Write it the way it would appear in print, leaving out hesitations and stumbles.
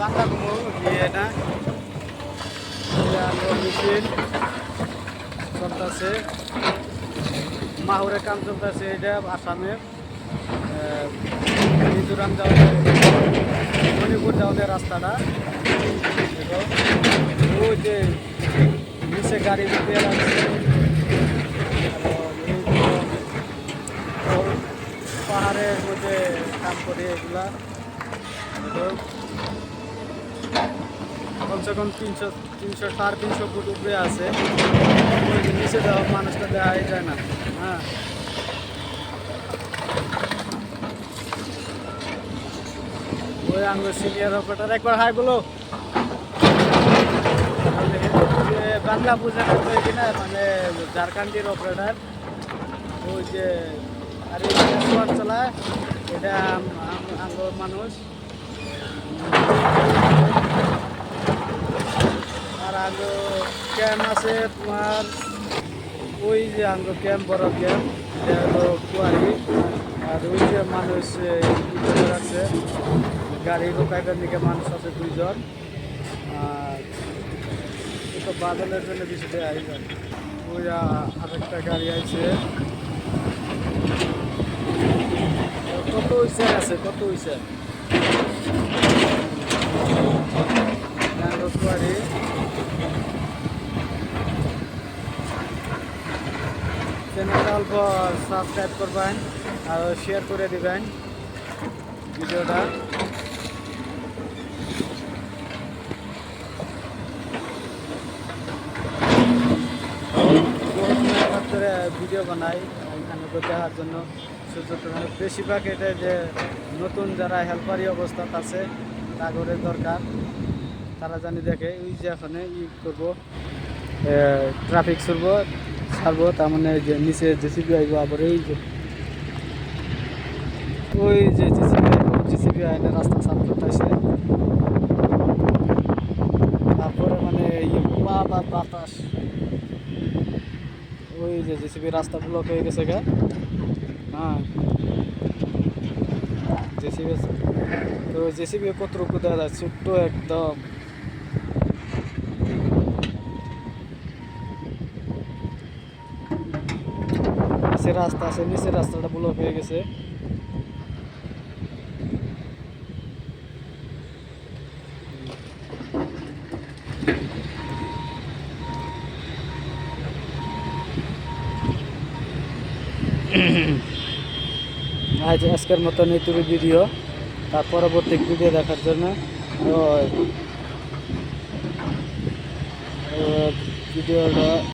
বাংলা ঘুমো গিয়ে না মেশিন চলতেছে, মাহুরের কাম চলতেছে। এটা আসামের মিজোরাম যাওয়ার মণিপুর যাওয়ার রাস্তাটা। ওই যে নিচে গাড়ি রিপেয়ার আছে, পাহাড়ের মধ্যে কাম করে এগুলা। কমসে কম 300-350 ফুট উপরে আছে। ওই নিচে দেওয়া মানুষটা দেখাই যায় না। হ্যাঁ, ওই আঙ্গুর সিনিয়র অপারেটার একবার হাই বলো। বাংলা বুঝে না কিনা, মানে ঝাড়খণ্ডের অপারেটার। ওই যে আর সোয়ার চালায়, এটা আঙ্গুর মানুষ। আর আঙ্গো ক্যাম্প আছে তোমার, ওই যে আঙ্গো ক্যাম্প, বড় ক্যাম্প, এটা হলো কুয়ারি। আর ওই যে মানুষ আছে, গাড়ি ঢোকাইবার দিকে মানুষ আছে 2 জন। আর তো বাদলের জন্য বেশি দেয় আইবার। ওই আরেকটা গাড়ি আছে। কত হইছে আছে, কত হইছে কুয়ারি। চ্যানেলটা অল্প সাবস্ক্রাইব করবেন আর শেয়ার করে দিবেন ভিডিওটা। ভিডিও বানাই এখানে দেখার জন্য সুযোগ। বেশিরভাগ এটা যে নতুন যারা হেল্পারি অবস্থা আছে তাগরের দরকার, তারা জানি দেখে। ওই যে এখানে করবো, ট্রাফিক ছাড়বো, তার মানে যে নিচে জেসিবি আইব। আবার এই যে ওই যে জেসিবি আইনে রাস্তা সাফ করতেছে। তারপরে মানে বাতাস, ওই যে জেসিবি রাস্তা ব্লক হয়ে গেছে গা। হ্যাঁ, জেসিবি তো জেসিবি কতটুকু দেখা যায়, ছোট্ট একদম। নিচে রাস্তা আছে, নিচের রাস্তাটা ব্লক হয়ে গেছে। আজ আজকের মতন এইটুকু ভিডিও। তার পরবর্তী ভিডিও দেখার জন্য ভিডিওটা